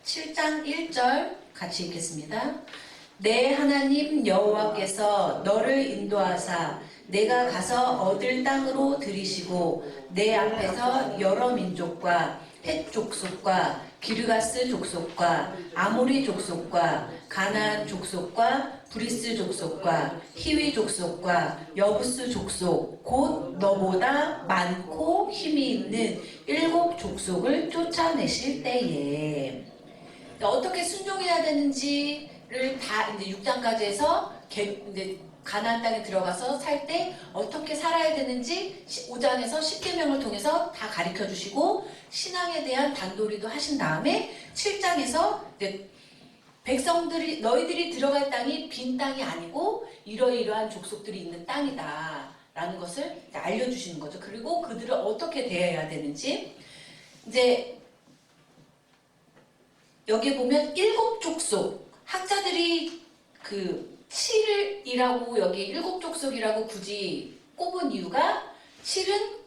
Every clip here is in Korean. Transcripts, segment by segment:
7장 1절 같이 읽겠습니다. 내 하나님 여호와께서 너를 인도하사 내가 가서 얻을 땅으로 들이시고 내 앞에서 여러 민족과 헷 족속과 기르가스 족속과 아모리 족속과 가나안 족속과 브리스 족속과 히위 족속과 여부스 족속 곧 너보다 많고 힘이 있는 7 족속을 쫓아내실 때에 어떻게 순종해야 되는지를 다 이제 6장까지 해서 이제 가나안 땅에 들어가서 살 때 어떻게 살아야 되는지 5장에서 10계명을 통해서 다 가르쳐 주시고 신앙에 대한 단도리도 하신 다음에 7장에서 이제 백성들이 너희들이 들어갈 땅이 빈 땅이 아니고 이러이러한 족속들이 있는 땅이다 라는 것을 알려주시는 거죠. 그리고 그들을 어떻게 대해야 되는지 이제 여기 보면 7 족속 학자들이 그 7이라고 여기 7 족속이라고 굳이 꼽은 이유가 7은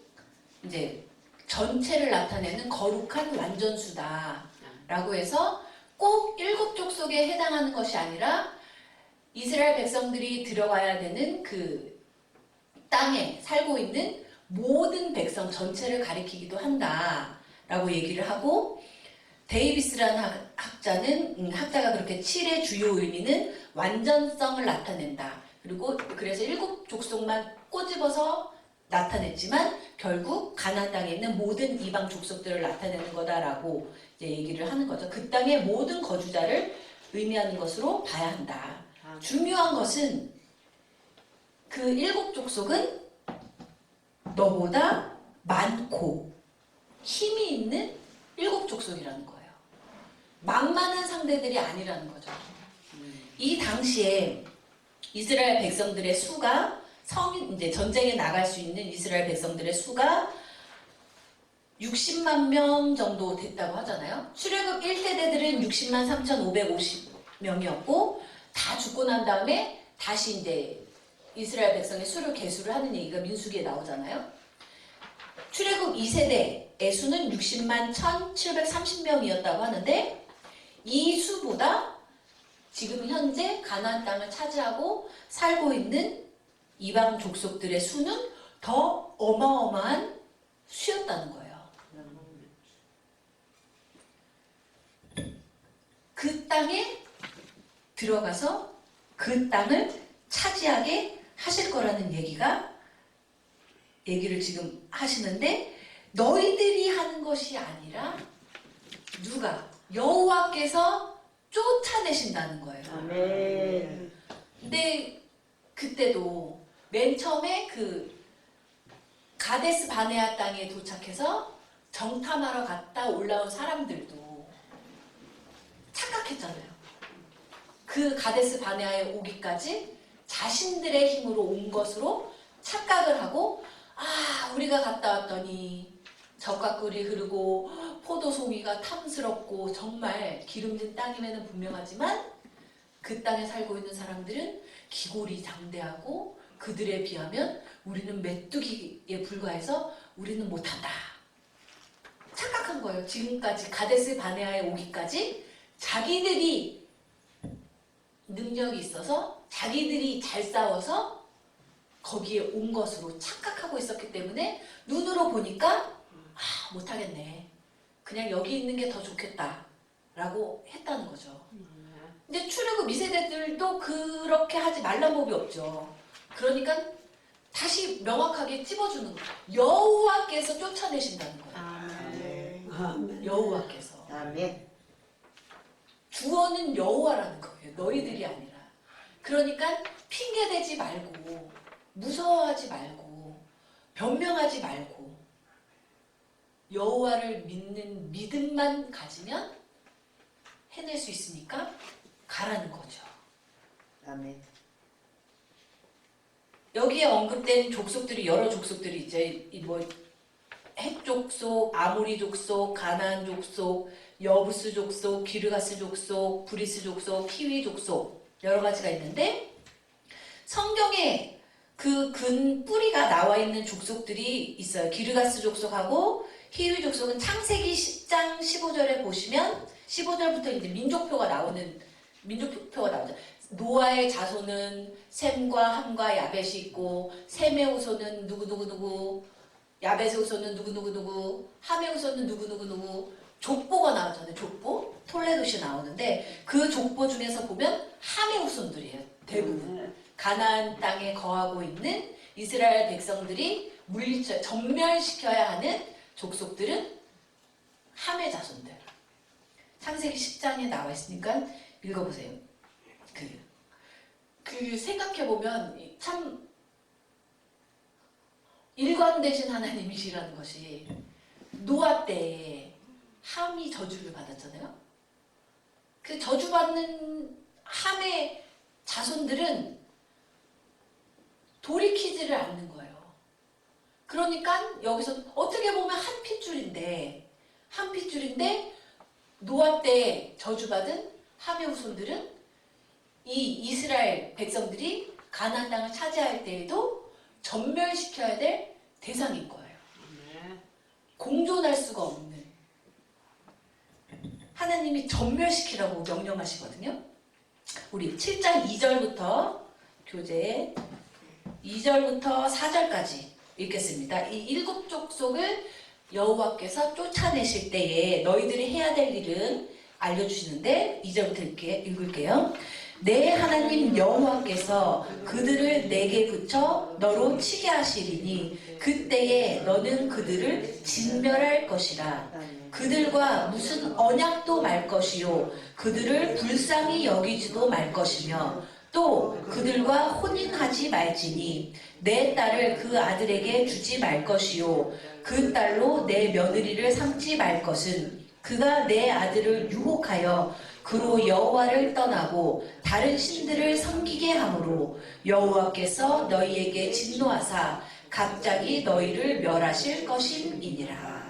이제 전체를 나타내는 거룩한 완전수다 라고 해서 꼭 7 족속에 해당하는 것이 아니라 이스라엘 백성들이 들어가야 되는 그 땅에 살고 있는 모든 백성 전체를 가리키기도 한다 라고 얘기를 하고 데이비스라는 학자가 그렇게 7의 주요 의미는 완전성을 나타낸다. 그리고 그래서 7 족속만 꼬집어서 나타냈지만 결국 가나안 땅에 있는 모든 이방 족속들을 나타내는 거다라고 이제 얘기를 하는 거죠. 그 땅의 모든 거주자를 의미하는 것으로 봐야 한다. 중요한 것은 그 7 족속은 너보다 많고 힘이 있는 7 족속이라는 거예요. 만만한 상대들이 아니라는 거죠. 이 당시에 이스라엘 백성들의 수가 이제 전쟁에 나갈 수 있는 이스라엘 백성들의 수가 60만 명 정도 됐다고 하잖아요. 출애굽 1세대들은 60만 3,550명이었고 다 죽고 난 다음에 다시 이제 이스라엘 백성의 수를 계수를 하는 얘기가 민수기에 나오잖아요. 출애굽 2세대의 수는 60만 1,730명이었다고 하는데 이 수보다 지금 현재 가나안 땅을 차지하고 살고 있는 이방 족속들의 수는 더 어마어마한 수였다는 거예요. 그 땅에 들어가서 그 땅을 차지하게 하실 거라는 얘기를 지금 하시는데 너희들이 하는 것이 아니라 누가? 여호와께서 쫓아내신다는 거예요. 아멘. 근데 그때도 맨 처음에 그 가데스 바네아 땅에 도착해서 정탐하러 갔다 올라온 사람들도 착각했잖아요. 그 가데스 바네아에 오기까지 자신들의 힘으로 온 것으로 착각을 하고 우리가 갔다 왔더니 젖과 꿀이 흐르고 포도송이가 탐스럽고 정말 기름진 땅임에는 분명하지만 그 땅에 살고 있는 사람들은 기골이 장대하고 그들에 비하면 우리는 메뚜기에 불과해서 우리는 못한다. 착각한 거예요. 지금까지 가데스 바네아에 오기까지 자기들이 능력이 있어서 자기들이 잘 싸워서 거기에 온 것으로 착각하고 있었기 때문에 눈으로 보니까 못하겠네. 그냥 여기 있는 게 더 좋겠다. 라고 했다는 거죠. 근데 출애굽 2세대들도 그렇게 하지 말란 법이 없죠. 그러니까 다시 명확하게 찝어주는 거예요. 여호와께서 쫓아내신다는 거예요. 아멘. 여호와께서. 아멘. 주어는 여호와라는 거예요. 너희들이 아니라. 그러니까 핑계대지 말고 무서워하지 말고 변명하지 말고 여호와를 믿는 믿음만 가지면 해낼 수 있으니까 가라는 거죠. 아멘. 여기에 언급된 족속들이 여러 족속들이 이제 헷 족속, 아모리 족속, 가나안 족속, 여부스 족속, 기르가스 족속, 브리스 족속, 히위 족속 여러 가지가 있는데 성경에 그 근 뿌리가 나와 있는 족속들이 있어요. 기르가스 족속하고 히위 족속은 창세기 10장 15절에 보시면 15절부터 이제 민족표가 나오죠. 노아의 자손은 셈과 함과 야벳이 있고, 셈의 후손은 누구누구누구, 야벳의 후손은 누구누구누구, 함의 후손은 누구누구누구, 족보가 나오잖아요. 족보, 톨레도시 나오는데 그 족보 중에서 보면 함의 후손들이에요. 대부분 가나안 땅에 거하고 있는 이스라엘 백성들이 전멸시켜야 하는 족속들은 함의 자손들. 창세기 10장에 나와 있으니까 읽어보세요. 그 생각해보면 참 일관되신 하나님이시라는 것이, 노아 때에 함이 저주를 받았잖아요. 그 저주받는 함의 자손들은 돌이키지를 않는 거예요. 그러니까 여기서 어떻게 보면 한 핏줄인데 노아 때 저주받은 함의 후손들은 이 이스라엘 백성들이 가나안 땅을 차지할 때에도 전멸시켜야 될 대상인 거예요. 공존할 수가 없는. 하나님이 전멸시키라고 명령하시거든요. 우리 7장 2절부터 교재 2절부터 4절까지 읽겠습니다. 이 일곱 족속을 여호와께서 쫓아내실 때에 너희들이 해야 될 일은 알려주시는데 2절부터 읽을게요. 내 하나님 여호와께서 그들을 내게 붙여 너로 치게 하시리니 그때에 너는 그들을 진멸할 것이라. 그들과 무슨 언약도 말 것이요 그들을 불쌍히 여기지도 말 것이며 또 그들과 혼인하지 말지니 내 딸을 그 아들에게 주지 말 것이요 그 딸로 내 며느리를 삼지 말 것은 그가 내 아들을 유혹하여 그로 여호와를 떠나고 다른 신들을 섬기게 하므로 여호와께서 너희에게 진노하사 갑자기 너희를 멸하실 것임이니라.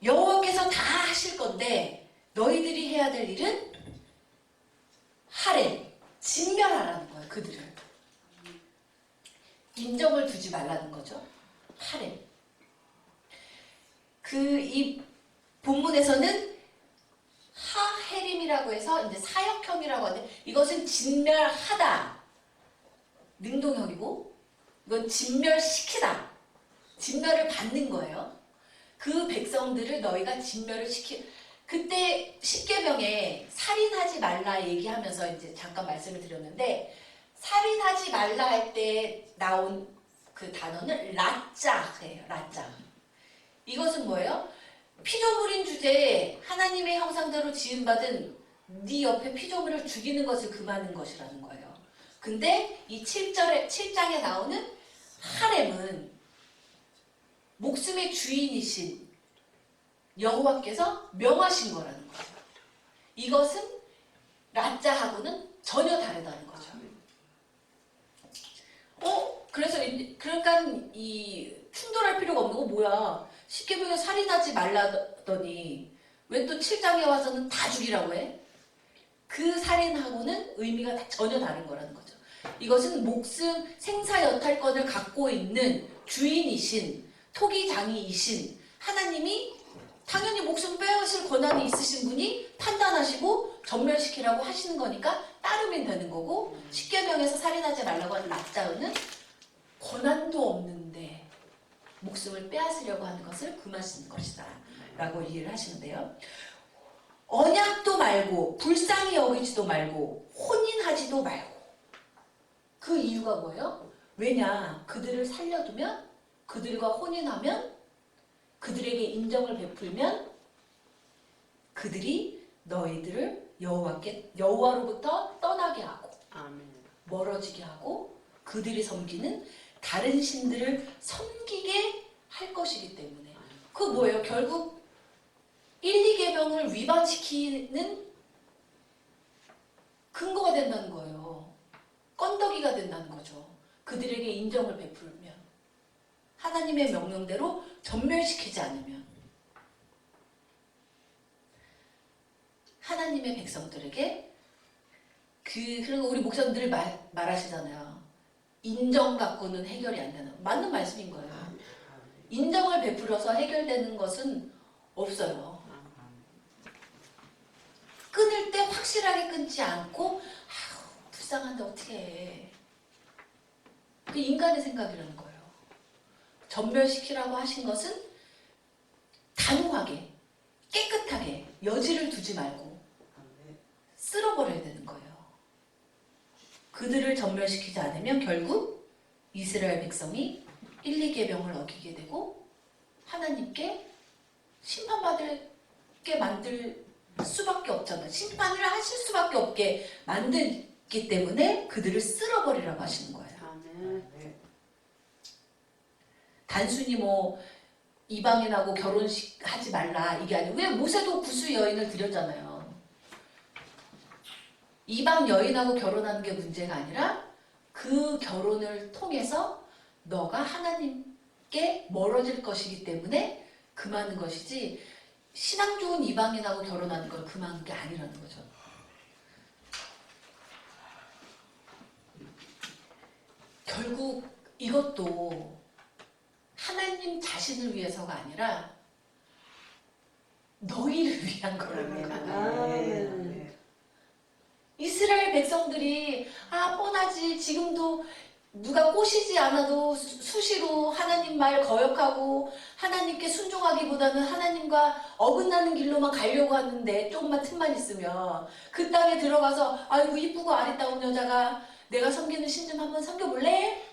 여호와께서 다 하실 건데 너희들이 해야 될 일은 하래, 진멸하라는 거예요. 그들을 인정을 두지 말라는 거죠. 하래. 이 본문에서는 하해림이라고 해서 이제 사역형이라고 하는데 이것은 진멸하다 능동형이고 이건 진멸시키다 진멸을 받는 거예요. 그 백성들을 너희가 진멸을 그때 십계명에 살인하지 말라 얘기하면서 이제 잠깐 말씀을 드렸는데 살인하지 말라 할 때 나온 그 단어는 라짜예요. 라짜. 이것은 뭐예요? 피조물인 주제에 하나님의 형상대로 지음받은 네 옆에 피조물을 죽이는 것을 금하는 것이라는 거예요. 근데 이 7장에 나오는 하렘은 목숨의 주인이신 여호와께서 명하신 거라는 거예요. 이것은 라짜하고는 전혀 다르다는 거죠. 그러니까 이 충돌할 필요가 없는 거 뭐야? 십계명에 살인하지 말라더니 왜 또 7장에 와서는 다 죽이라고 해? 그 살인하고는 의미가 전혀 다른 거라는 거죠. 이것은 목숨 생사여탈권을 갖고 있는 주인이신 토기장이이신 하나님이 당연히 목숨 빼앗을 권한이 있으신 분이 판단하시고 전멸시키라고 하시는 거니까 따르면 되는 거고 십계명에서 살인하지 말라고 하는 라짜는 권한도 없는데 목숨을 빼앗으려고 하는 것을 금하시는 것이다 라고 이해를 하시는데요. 언약도 말고 불쌍히 여기지도 말고 혼인하지도 말고 그 이유가 뭐예요? 왜냐? 그들을 살려두면 그들과 혼인하면 그들에게 인정을 베풀면 그들이 너희들을 여호와로부터 떠나게 하고 멀어지게 하고 그들이 섬기는 다른 신들을 섬기게 할 것이기 때문에 그 뭐예요? 결국 1, 2계명을 위반시키는 근거가 된다는 거예요. 건더기가 된다는 거죠. 그들에게 인정을 베풀면 하나님의 명령대로 전멸시키지 않으면 하나님의 백성들에게 그리고 우리 목사님들 말하시잖아요. 인정 갖고는 해결이 안 되는 맞는 말씀인 거예요. 인정을 베풀어서 해결되는 것은 없어요. 확실하게 끊지 않고 아우 불쌍한데 어떻게 해. 그 인간의 생각이라는 거예요. 전멸시키라고 하신 것은 단호하게 깨끗하게 여지를 두지 말고 쓸어버려야 되는 거예요. 그들을 전멸시키지 않으면 결국 이스라엘 백성이 1, 2계명을 어기게 되고 하나님께 심판받게 만들 수밖에 없잖아요. 심판을 하실 수밖에 없게 만들기 때문에 그들을 쓸어버리라고 하시는 거예요. 단순히 뭐 이방인하고 결혼식 하지 말라 이게 아니고 왜 모세도 구수 여인을 드렸잖아요. 이방 여인하고 결혼하는 게 문제가 아니라 그 결혼을 통해서 너가 하나님께 멀어질 것이기 때문에 금하는 것이지 신앙 좋은 이방인하고 결혼하는 걸 금하는 게 아니라는 거죠. 결국 이것도 하나님 자신을 위해서가 아니라 너희를 위한 거라는 거예요. 이스라엘 백성들이 뻔하지 지금도 누가 꼬시지 않아도 수시로 하나님 말 거역하고 하나님께 순종하기보다는 하나님과 어긋나는 길로만 가려고 하는데 조금만 틈만 있으면 그 땅에 들어가서 아이고 이쁘고 아리따운 여자가 내가 섬기는 신 좀 한번 섬겨볼래?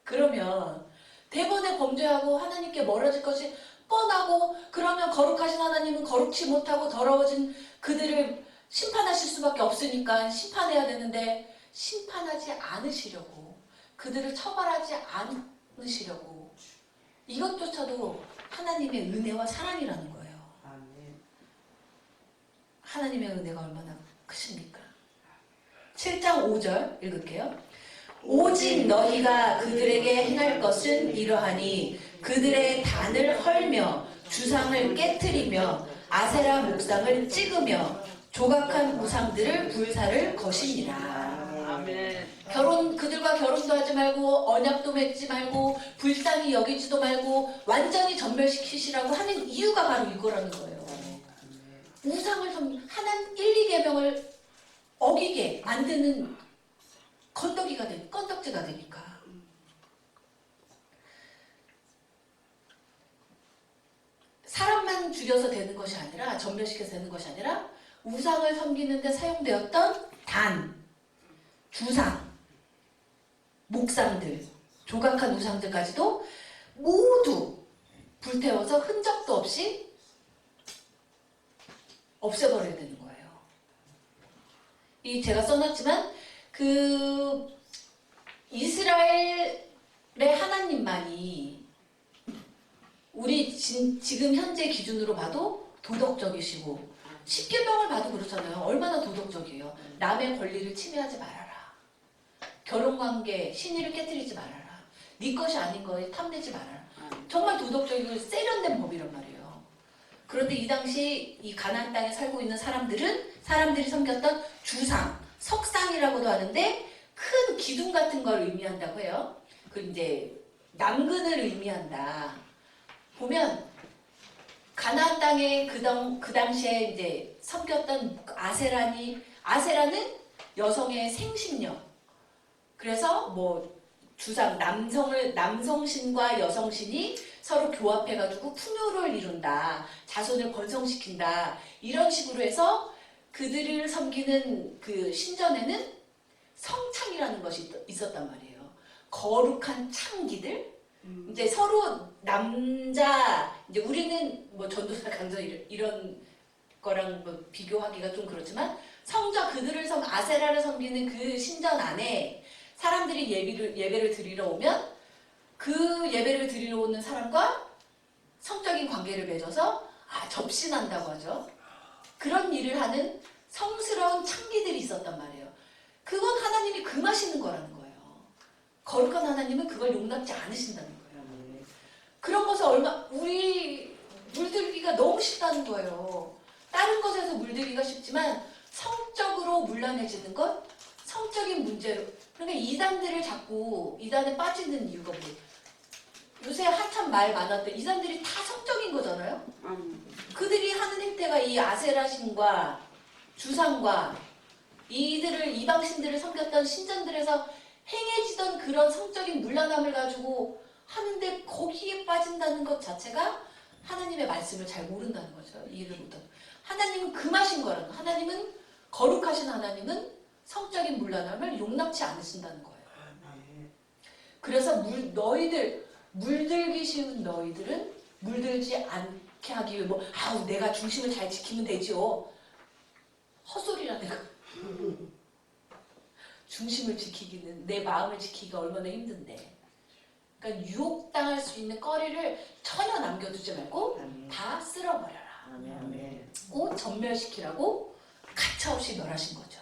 그러면 대번에 범죄하고 하나님께 멀어질 것이 뻔하고 그러면 거룩하신 하나님은 거룩치 못하고 더러워진 그들을 심판하실 수밖에 없으니까 심판해야 되는데 심판하지 않으시려고 그들을 처벌하지 않으시려고 이것조차도 하나님의 은혜와 사랑이라는 거예요. 하나님의 은혜가 얼마나 크십니까? 7장 5절 읽을게요. 오직 너희가 그들에게 행할 것은 이러하니 그들의 단을 헐며 주상을 깨트리며 아세라 목상을 찍으며 조각한 우상들을 불사를 것이니라. 그들과 결혼도 하지 말고 언약도 맺지 말고 불쌍히 여기지도 말고 완전히 전멸시키시라고 하는 이유가 바로 이거라는 거예요. 우상을 하나님 1, 2계명을 어기게 만드는 건덕지가 되니까. 사람만 죽여서 되는 것이 아니라 전멸시켜서 되는 것이 아니라 우상을 섬기는 데 사용되었던 단, 주상, 목상들, 조각한 우상들까지도 모두 불태워서 흔적도 없이 없애버려야 되는 거예요. 이 제가 써놨지만 그 이스라엘의 하나님만이 우리 지금 현재 기준으로 봐도 도덕적이시고 십계명을 봐도 그렇잖아요. 얼마나 도덕적이에요. 남의 권리를 침해하지 말아라. 결혼관계 신의를 깨뜨리지 말아라. 네 것이 아닌 거에 탐내지 말아라. 정말 도덕적이고 세련된 법이란 말이에요. 그런데 이 당시 이 가나안 땅에 살고 있는 사람들이 섬겼던 주상, 석상이라고도 하는데 큰 기둥 같은 걸 의미한다고 해요. 그 이제 남근을 의미한다. 보면 가나안 땅에 그 당시에 이제 섬겼던 아세라는 여성의 생식력. 그래서 뭐 주상 남성신과 여성신이 서로 교합해가지고 풍요를 이룬다. 자손을 번성시킨다. 이런 식으로 해서 그들을 섬기는 그 신전에는 성창이라는 것이 있었단 말이에요. 거룩한 창기들. 이제 서로 이제 우리는 뭐 전도사 강전 이런 거랑 뭐 비교하기가 좀 그렇지만 그들을 아세라를 섬기는 그 신전 안에 사람들이 예배를 드리러 오면 그 예배를 드리러 오는 사람과 성적인 관계를 맺어서 접신한다고 하죠. 그런 일을 하는 성스러운 창기들이 있었단 말이에요. 그건 하나님이 금하시는 거라는 거예요. 거룩한 하나님은 그걸 용납지 않으신다는 거예요. 그런 것을 우리 물들기가 너무 쉽다는 거예요. 다른 것에서 물들기가 쉽지만 성적으로 문란해지는 것, 성적인 문제로. 그러니까 이단들을 자꾸 이단에 빠지는 이유가 뭐예요? 요새 한참 말 많았던 이단들이 다 성적인 거잖아요. 그들이 하는 행태가 이 아세라 신과 주상과 이방신들을 섬겼던 신전들에서 행해지던 그런 성적인 문란함을 가지고 하는데 거기에 빠진다는 것 자체가 하나님의 말씀을 잘 모른다는 거죠. 이해를 못하고. 하나님은 금하신 거라는 거예요. 하나님은 거룩하신 하나님은 성적인 문란함을 용납치 않으신다는 거예요. 그래서 물들기 쉬운 너희들은 물들지 않게 하기 위해 내가 중심을 잘 지키면 되지요. 헛소리라 내가. 중심을 지키기는 내 마음을 지키기가 얼마나 힘든데. 그러니까 유혹당할 수 있는 거리를 전혀 남겨두지 말고 다 쓸어버려라. 꼭 전멸시키라고 가차없이 멸하신 거죠.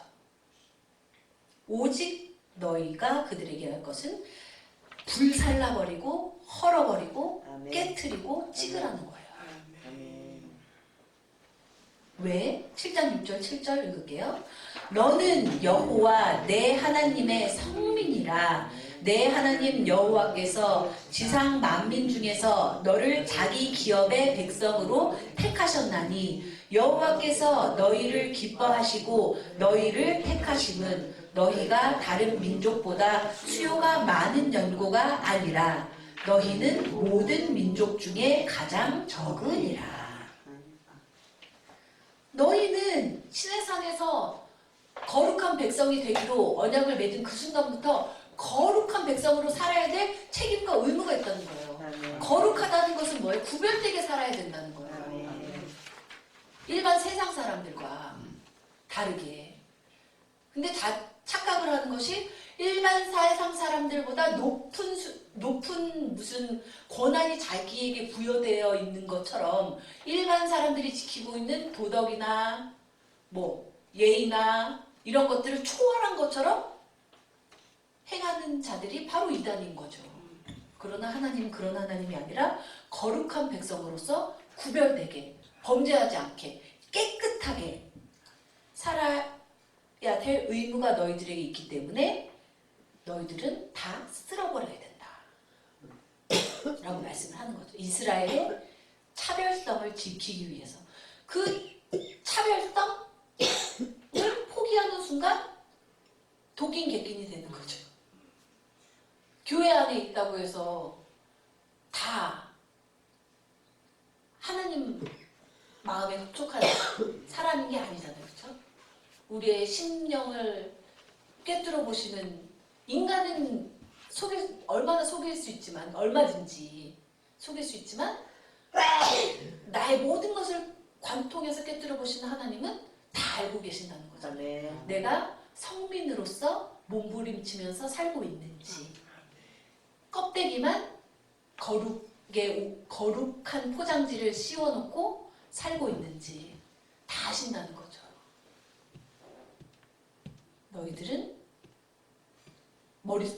오직 너희가 그들에게 할 것은 불살라버리고 헐어버리고 깨트리고 찌그라는 거예요. 왜? 7장 6절 7절 읽을게요. 너는 여호와 내 하나님의 성민이라. 내 하나님 여호와께서 지상 만민 중에서 너를 자기 기업의 백성으로 택하셨나니 여호와께서 너희를 기뻐하시고 너희를 택하심은 너희가 다른 민족보다 수요가 많은 연고가 아니라 너희는 모든 민족 중에 가장 적으니라. 너희는 시내산에서 거룩한 백성이 되기로 언약을 맺은 그 순간부터 거룩한 백성으로 살아야 될 책임과 의무가 있다는 거예요. 거룩하다는 것은 뭐예요? 구별되게 살아야 된다는 거예요. 일반 세상 사람들과 다르게. 근데 다 착각을 하는 것이 일반 세상 사람들보다 높은 무슨 권한이 자기에게 부여되어 있는 것처럼 일반 사람들이 지키고 있는 도덕이나 예의나 이런 것들을 초월한 것처럼 행하는 자들이 바로 이단인 거죠. 그러나 하나님은 그런 하나님이 아니라 거룩한 백성으로서 구별되게 범죄하지 않게 깨끗하게 살아야 될 의무가 너희들에게 있기 때문에 너희들은 다 쓸어버려야 된다 라고 말씀을 하는 거죠. 이스라엘의 차별성을 지키기 위해서. 그 차별성을 포기하는 순간 독인 객긴이 되는 거죠. 교회 안에 있다고 해서 다 하나님 마음에 흡족한 사람인 게 아니잖아요. 그렇죠? 우리의 심령을 꿰뚫어 보시는 인간은 얼마나 속일 수 있지만 얼마든지 속일 수 있지만 나의 모든 것을 관통해서 꿰뚫어 보시는 하나님은 다 알고 계신다는 거죠. 내가 성민으로서 몸부림치면서 살고 있는지 껍데기만 거룩한 포장지를 씌워놓고 살고 있는지 다 아신다는 거죠. 너희들은 머리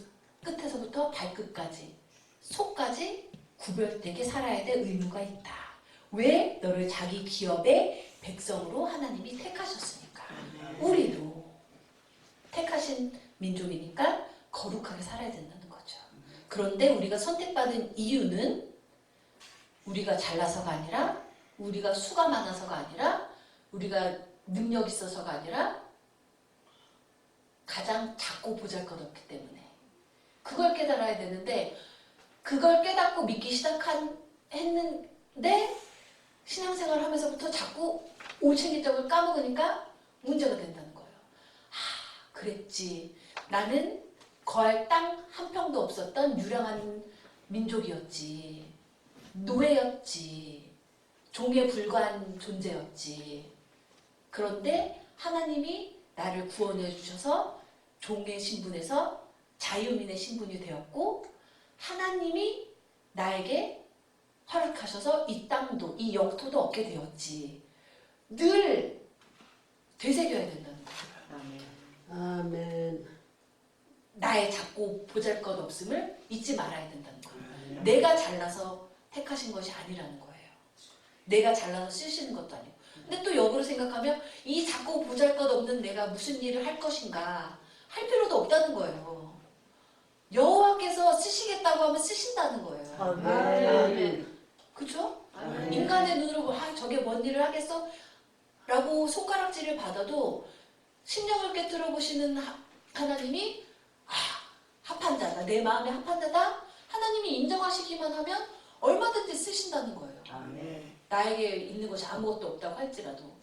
끝에서부터 발끝까지 속까지 구별되게 살아야 될 의무가 있다. 왜? 너를 자기 기업의 백성으로 하나님이 택하셨으니까. 우리도 택하신 민족이니까 거룩하게 살아야 된다는 거죠. 그런데 우리가 선택받은 이유는 우리가 잘나서가 아니라 우리가 수가 많아서가 아니라 우리가 능력 있어서가 아니라 가장 작고 보잘것없기 때문에 그걸 깨달아야 되는데 그걸 깨닫고 믿기 했는데 신앙생활 하면서부터 자꾸 올챙이적을 까먹으니까 문제가 된다는 거예요. 그랬지. 나는 거할 땅 한 평도 없었던 유량한 민족이었지. 노예였지. 종에 불과한 존재였지. 그런데 하나님이 나를 구원해 주셔서 종의 신분에서 자유민의 신분이 되었고 하나님이 나에게 허락하셔서 이 땅도 이 영토도 얻게 되었지. 늘 되새겨야 된다는 거예요. 아멘. 나의 작고 보잘것없음을 잊지 말아야 된다는 거예요. 내가 잘나서 택하신 것이 아니라는 거예요. 내가 잘나서 쓰시는 것도 아니고. 근데 또 역으로 생각하면 이 작고 보잘것없는 내가 무슨 일을 할 것인가 할 필요도 없다는 거예요. 여호와께서 쓰시겠다고 하면 쓰신다는 거예요. 아멘. 그죠? 아멘. 인간의 눈으로 저게 뭔 일을 하겠어? 라고 손가락질을 받아도 심령을 깨뜨려 보시는 하나님이 합한 자다, 내 마음에 합한 자다, 하나님이 인정하시기만 하면 얼마든지 쓰신다는 거예요. 아멘. 나에게 있는 것이 아무것도 없다고 할지라도.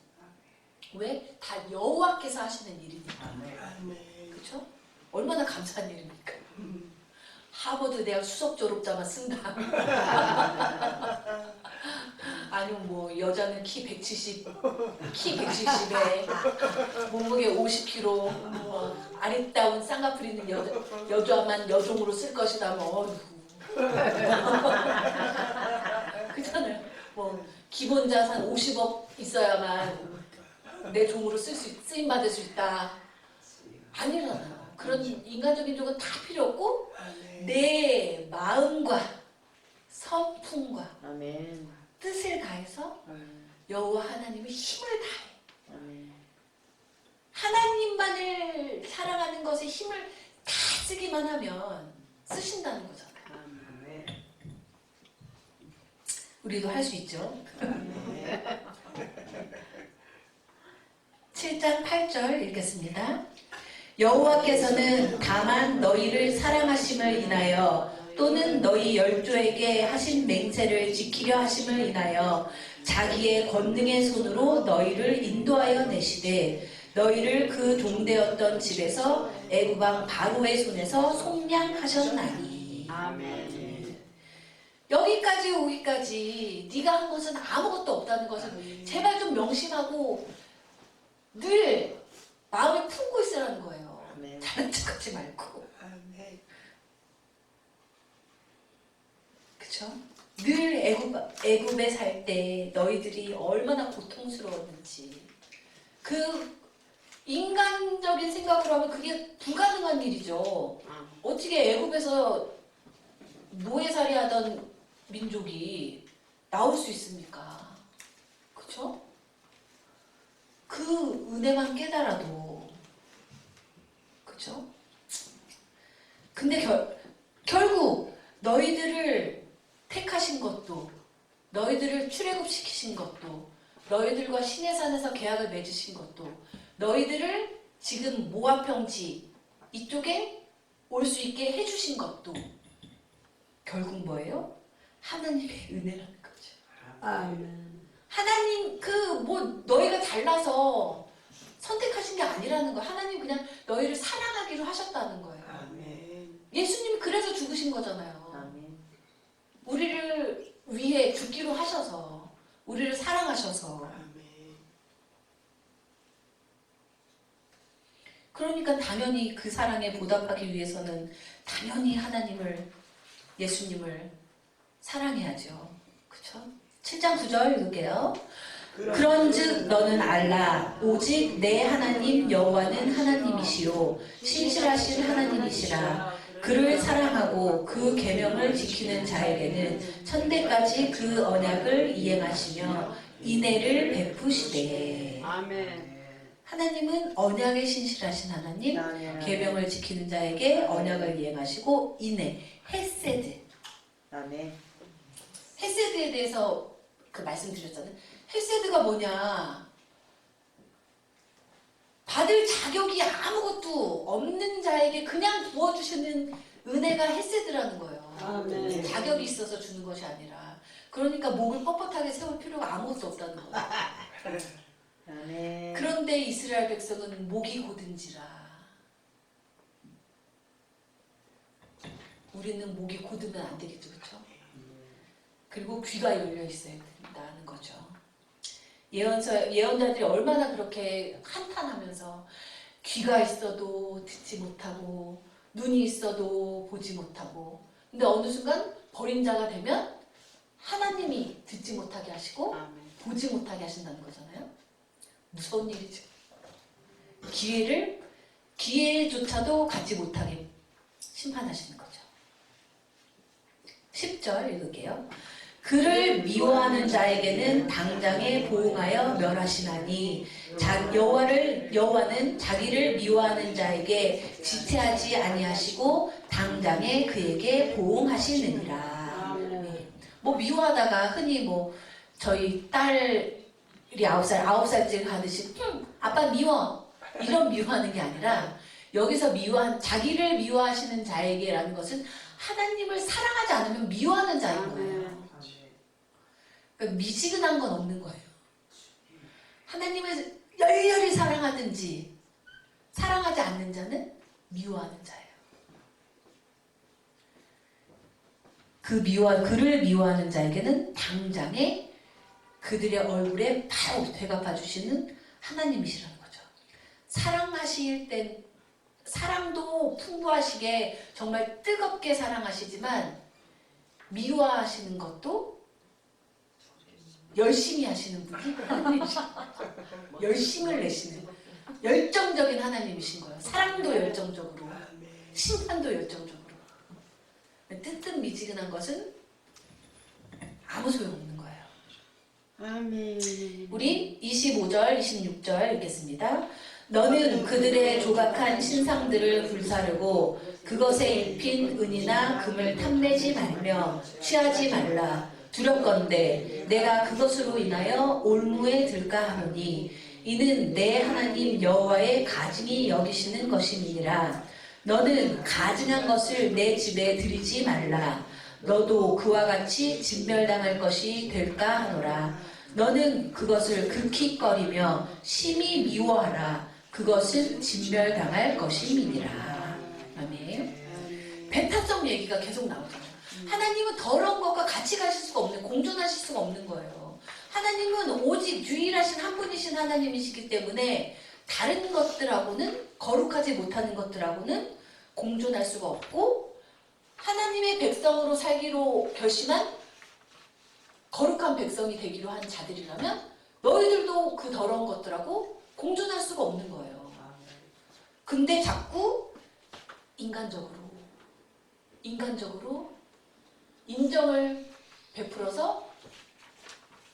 왜? 다 여호와께서 하시는 일이니까. 아멘. 그렇죠? 얼마나 감사한 일입니까? 하버드 대학 수석 졸업자만 쓴다. 아니면 뭐 여자는 키 170에 몸무게 50kg, 뭐 아리따운 쌍꺼풀 있는 여자만 여종으로 쓸 것이다. 뭐 그렇잖아요. 뭐 기본 자산 50억 있어야만 내 종으로 쓰임 받을 수 있다. 아니잖아요. 그런 인간적인 종은 다 필요 없고 내 마음과 성품과 아멘. 뜻을 다해서 여호와 하나님의 힘을 다해. 아멘. 하나님만을 사랑하는 것에 힘을 다 쓰기만 하면 쓰신다는 거잖아요. 아멘. 우리도 할 수 있죠. 아멘. 7장 8절 읽겠습니다. 여호와께서는 다만 너희를 사랑하심을 인하여 또는 너희 열조에게 하신 맹세를 지키려 하심을 인하여 자기의 권능의 손으로 너희를 인도하여 내시되 너희를 그 종되었던 집에서 애굽 왕 바로의 손에서 속량하셨나니. 아멘. 여기까지 오기까지 네가 한 것은 아무것도 없다는 것을 제발 좀 명심하고 늘 마음에 품고 있으라는 거예요. 아멘. 다른 척하지 말고. 아멘. 그쵸? 늘 애굽에 살 때 너희들이 얼마나 고통스러웠는지 그 인간적인 생각으로 하면 그게 불가능한 일이죠. 어떻게 애굽에서 노예살이 하던 민족이 나올 수 있습니까? 그쵸? 그 은혜만 깨달아도 그쵸? 근데 결국 너희들을 택하신 것도 너희들을 출애굽시키신 것도 너희들과 시내산에서 계약을 맺으신 것도 너희들을 지금 모압 평지 이쪽에 올 수 있게 해주신 것도 결국 뭐예요? 하나님의 은혜라는 거죠. 아멘. 하나님 너희가 잘나서 선택하신 게 아니라는 거예요. 하나님 그냥 너희를 사랑하기로 하셨다는 거예요. 아멘. 예수님이 그래서 죽으신 거잖아요. 아멘. 우리를 위해 죽기로 하셔서 우리를 사랑하셔서. 아멘. 그러니까 당연히 그 사랑에 보답하기 위해서는 당연히 예수님을 사랑해야죠. 그쵸? 7장 9절 읽을게요. 그런즉 너는 알라 오직 내 하나님 여호와는 하나님이시요 신실하신 하나님이시라. 그를 사랑하고 그 계명을 지키는 자에게는 천대까지 그 언약을 이행하시며 인애를 베푸시되. 아멘. 하나님은 언약에 신실하신 하나님, 계명을 지키는 자에게 언약을 이행하시고 인애, 헤세드. 아멘. 헤세드에 대해서 말씀드렸잖아요. 헤세드가 뭐냐? 받을 자격이 아무것도 없는 자에게 그냥 부어주시는 은혜가 헤세드라는 거예요. 아멘. 자격이 있어서 주는 것이 아니라. 그러니까 목을 뻣뻣하게 세울 필요가 아무것도 없다는 거예요. 아멘. 그런데 이스라엘 백성은 목이 고든지라. 우리는 목이 고두면 안 되겠죠, 그렇죠? 그리고 귀가 열려 있어야 된다는 거죠. 예언자들이 얼마나 그렇게 한탄하면서 귀가 있어도 듣지 못하고 눈이 있어도 보지 못하고, 근데 어느 순간 버린 자가 되면 하나님이 듣지 못하게 하시고 보지 못하게 하신다는 거잖아요. 무서운 일이죠. 기회조차도 갖지 못하게 심판하시는 거죠. 10절 읽을게요. 그를 미워하는 자에게는 당장에 보응하여 멸하시나니 여호와는 자기를 미워하는 자에게 지체하지 아니하시고 당장에 그에게 보응하시느니라. 뭐 미워하다가 흔히 저희 딸 우리 9살쯤 하듯이 아빠 미워 이런 미워하는 게 아니라 여기서 자기를 미워하시는 자에게라는 것은 하나님을 사랑하지 않으면 미워하는 자인 거예요. 그러니까 미지근한 건 없는 거예요. 하나님을 열렬히 사랑하든지 사랑하지 않는 자는 미워하는 자예요. 그를 미워하는 자에게는 당장에 그들의 얼굴에 바로 되갚아 주시는 하나님이시라는 거죠. 사랑하실 땐 사랑도 풍부하시게 정말 뜨겁게 사랑하시지만 미워하시는 것도 열심히 하시는 분이 하나님이신 거예요. 열심을 내시는 열정적인 하나님이신 거예요. 사랑도 열정적으로, 심판도 열정적으로. 뜨뜻미지근한 것은 아무 소용없는 거예요. 아멘. 우리 25절, 26절 읽겠습니다. 너는 그들의 조각한 신상들을 불사르고 그것에 입힌 은이나 금을 탐내지 말며 취하지 말라. 두렵건대 내가 그것으로 인하여 올무에 들까 하노니 이는 내 하나님 여호와의 가증히 여기시는 것임이니라. 너는 가증한 것을 내 집에 들이지 말라. 너도 그와 같이 진멸당할 것이 될까 하노라. 너는 그것을 극히 꺼리며 심히 미워하라. 그것은 진멸당할 것임이니라. 아멘. 배타성 얘기가 계속 나오잖아요. 하나님은 더러운 것과 같이 가실 수가 없는, 공존하실 수가 없는 거예요. 하나님은 오직 유일하신 한 분이신 하나님이시기 때문에 다른 것들하고는, 거룩하지 못하는 것들하고는 공존할 수가 없고, 하나님의 백성으로 살기로 결심한 거룩한 백성이 되기로 한 자들이라면 너희들도 그 더러운 것들하고 공존할 수가 없는 거예요. 근데 자꾸 인간적으로 인정을 베풀어서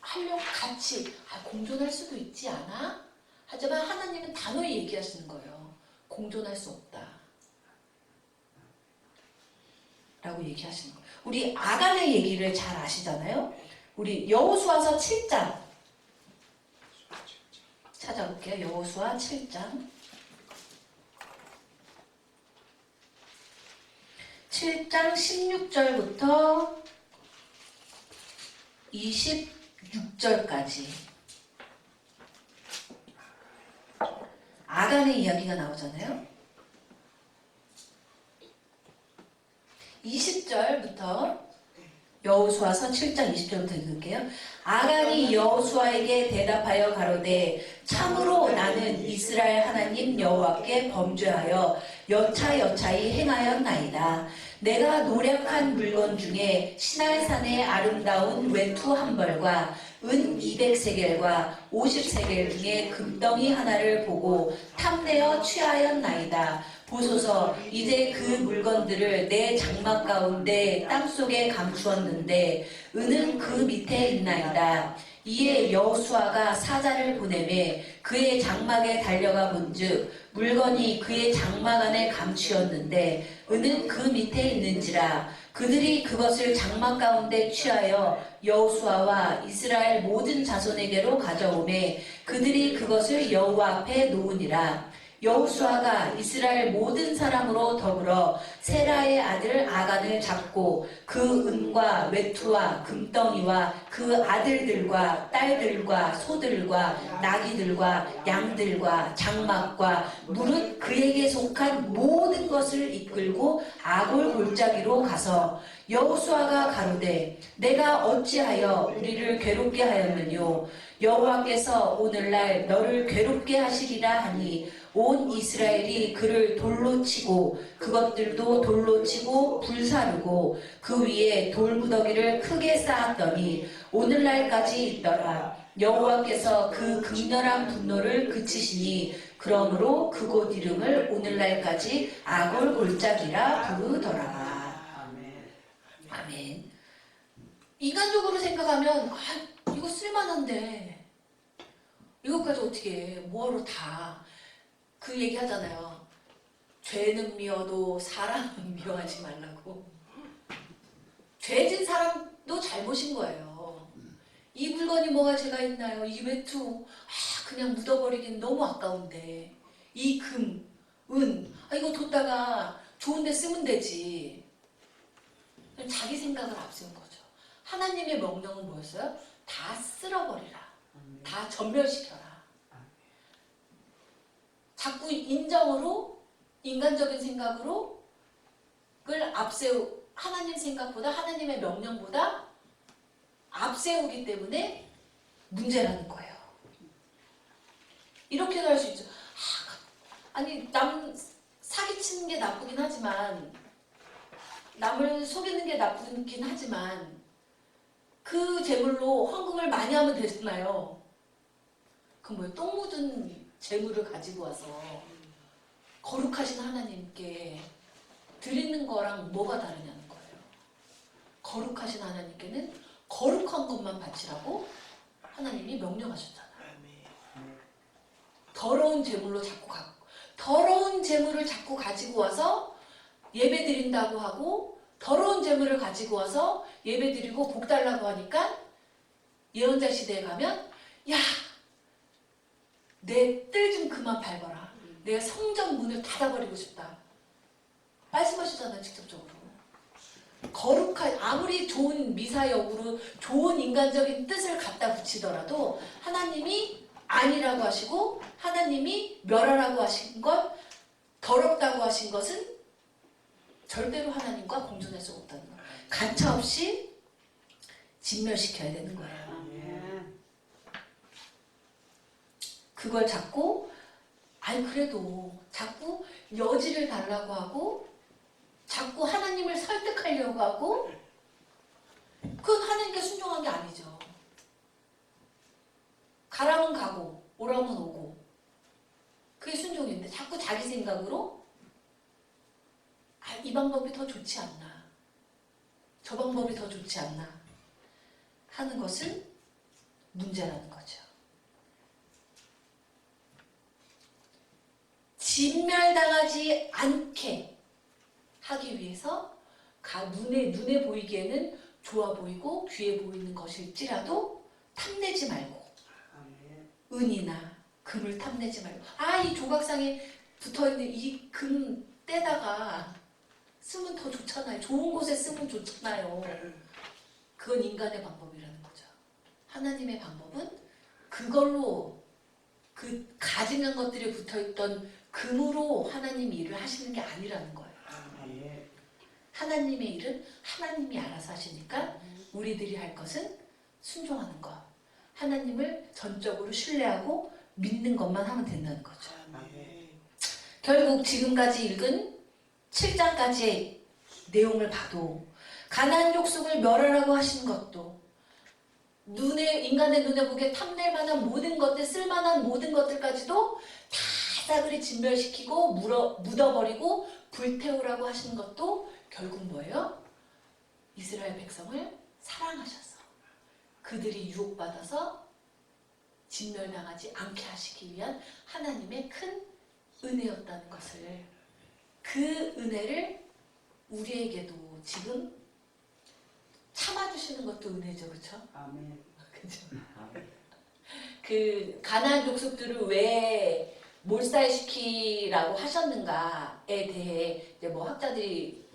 하려고 같이 공존할 수도 있지 않아? 하지만 하나님은 단호히 얘기하시는 거예요. 공존할 수 없다 라고 얘기하시는 거예요. 우리 아간의 얘기를 잘 아시잖아요. 우리 여호수아서 7장 찾아볼게요. 여호수아 7장 16절부터 26절까지 아간의 이야기가 나오잖아요. 20절부터 여호수아서 7장 20절부터 읽을게요. 아간이 여호수아에게 대답하여 가로되 참으로 나는 이스라엘 하나님 여호와께 범죄하여 여차여차히 행하였나이다. 내가 노력한 물건 중에 시날산의 아름다운 외투 한 벌과 은 200세겔과 50세겔 중에 금덩이 하나를 보고 탐내어 취하였나이다. 보소서 이제 그 물건들을 내 장막 가운데 땅속에 감추었는데 은은 그 밑에 있나이다. 이에 여호수아가 사자를 보내매 그의 장막에 달려가 본즉 물건이 그의 장막 안에 감추었는데 은은 그 밑에 있는지라. 그들이 그것을 장막 가운데 취하여 여호수아와 이스라엘 모든 자손에게로 가져오매 그들이 그것을 여호와 앞에 놓으니라. 여호수아가 이스라엘 모든 사람으로 더불어 세라의 아들 아간을 잡고 그 은과 외투와 금덩이와 그 아들들과 딸들과 소들과 나귀들과 양들과 장막과 무릇 그에게 속한 모든 것을 이끌고 아골 골짜기로 가서 여호수아가 가로되 내가 어찌하여 우리를 괴롭게 하였느뇨. 여호와께서 오늘날 너를 괴롭게 하시리라 하니 온 이스라엘이 그를 돌로 치고 그것들도 돌로 치고 불사르고 그 위에 돌무더기를 크게 쌓았더니 오늘날까지 있더라. 여호와께서 그 극렬한 분노를 그치시니 그러므로 그곳 이름을 오늘날까지 아골 골짜기라 부르더라. 아멘. 인간적으로 생각하면 이거 쓸만한데 이것까지 어떻게 해? 뭐하러 다. 그 얘기 하잖아요. 죄는 미워도 사람은 미워하지 말라고. 죄진 사람도 잘못인 거예요. 이 물건이 뭐가 죄가 있나요? 이 외투 그냥 묻어버리긴 너무 아까운데 이 금, 은 이거 뒀다가 좋은 데 쓰면 되지. 자기 생각을 앞세운 거죠. 하나님의 명령은 뭐였어요? 다 쓸어버리라. 다 전멸시켜라. 자꾸 인정으로 인간적인 생각으로 그걸 하나님 생각보다 하나님의 명령보다 앞세우기 때문에 문제라는 거예요. 이렇게도 할 수 있죠. 아니 남 사기치는 게 나쁘긴 하지만 남을 속이는 게 나쁘긴 하지만 그 재물로 헌금을 많이 하면 되잖아요. 그럼 뭐예요? 똥 묻은 재물을 가지고 와서 거룩하신 하나님께 드리는 거랑 뭐가 다르냐는 거예요. 거룩하신 하나님께는 거룩한 것만 바치라고 하나님이 명령하셨잖아요. 더러운 재물로 더러운 재물을 자꾸 가지고 와서 예배 드린다고 하고 더러운 재물을 가지고 와서 예배 드리고 복 달라고 하니까 예언자 시대에 가면 야, 내 뜰 좀 그만 밟아라. 내가 성전 문을 닫아버리고 싶다. 말씀하시잖아요, 직접적으로. 아무리 좋은 미사역으로 좋은 인간적인 뜻을 갖다 붙이더라도 하나님이 아니라고 하시고 하나님이 멸하라고 하신 것, 더럽다고 하신 것은 절대로 하나님과 공존할 수 없다는 거예요. 가차없이 진멸시켜야 되는 거예요. 그걸 자꾸 그래도 자꾸 여지를 달라고 하고 자꾸 하나님을 설득하려고 하고 그건 하나님께 순종한 게 아니죠. 가라면 가고 오라면 오고 그게 순종인데 자꾸 자기 생각으로 이 방법이 더 좋지 않나 저 방법이 더 좋지 않나 하는 것은 문제라는 거죠. 진멸당하지 않게 하기 위해서 눈에 보이기에는 좋아 보이고 귀해 보이는 것일지라도 탐내지 말고 은이나 금을 탐내지 말고 이 조각상에 붙어있는 이 금 떼다가 쓰면 더 좋잖아요. 좋은 곳에 쓰면 좋잖아요. 그건 인간의 방법이라는 거죠. 하나님의 방법은 그걸로 그 가증한 것들이 붙어있던 금으로 하나님이 일을 하시는 게 아니라는 거예요. 하나님의 일은 하나님이 알아서 하시니까 우리들이 할 것은 순종하는 것. 하나님을 전적으로 신뢰하고 믿는 것만 하면 된다는 거죠. 결국 지금까지 읽은 7장까지의 내용을 봐도 가나안 족속을 멸하라고 하신 것도 인간의 눈에 보기에 탐낼 만한 모든 것들, 쓸만한 모든 것들까지도 다 싸그리 진멸시키고 묻어버리고 불태우라고 하시는 것도 결국 뭐예요? 이스라엘 백성을 사랑하셔서 그들이 유혹받아서 진멸당하지 않게 하시기 위한 하나님의 큰 은혜였다는 것을 그 은혜를 우리에게도 지금 참아주시는 것도 은혜죠. 그렇죠? 아멘. 그죠? 그 가나안 족속들을 왜 몰살시키라고 하셨는가에 대해 이제 뭐 학자들이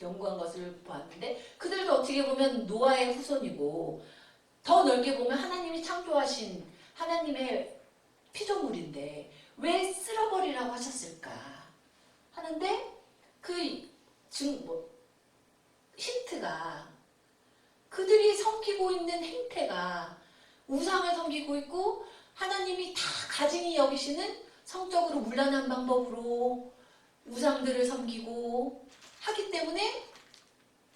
연구한 것을 봤는데 그들도 어떻게 보면 노아의 후손이고 더 넓게 보면 하나님이 창조하신 하나님의 피조물인데 왜 쓸어버리라고 하셨을까 하는데 힌트가 그들이 섬기고 있는 행태가 우상을 섬기고 있고 하나님이 다 가증히 여기시는 성적으로 문란한 방법으로 우상들을 섬기고 하기 때문에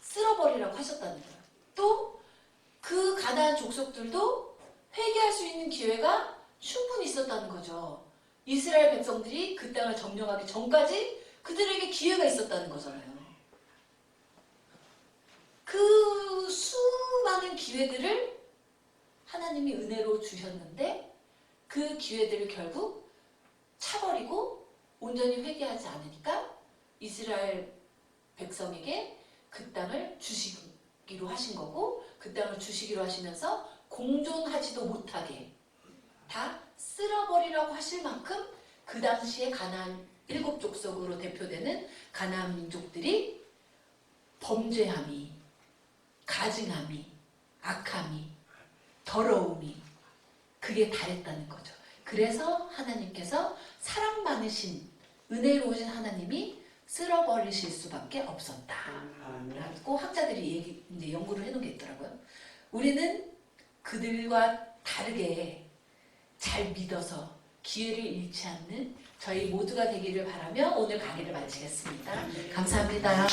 쓸어버리라고 하셨다는 거예요. 또 그 가나안 족속들도 회개할 수 있는 기회가 충분히 있었다는 거죠. 이스라엘 백성들이 그 땅을 점령하기 전까지 그들에게 기회가 있었다는 거잖아요. 그 수많은 기회들을 하나님이 은혜로 주셨는데 그 기회들을 결국 차버리고 온전히 회개하지 않으니까 이스라엘 백성에게 그 땅을 주시기로 하신 거고 그 땅을 주시기로 하시면서 공존하지도 못하게 다 쓸어버리라고 하실 만큼 그 당시에 가나안 7족속으로 대표되는 가나안 민족들이 범죄함이, 가증함이, 악함이, 더러움이 그게 달했다는 거죠. 그래서 하나님께서 사랑 많으신 은혜로우신 하나님이 쓸어버리실 수밖에 없었다. 라고 학자들이 이제 연구를 해놓은 게 있더라고요. 우리는 그들과 다르게 잘 믿어서 기회를 잃지 않는 저희 모두가 되기를 바라며 오늘 강의를 마치겠습니다. 감사합니다.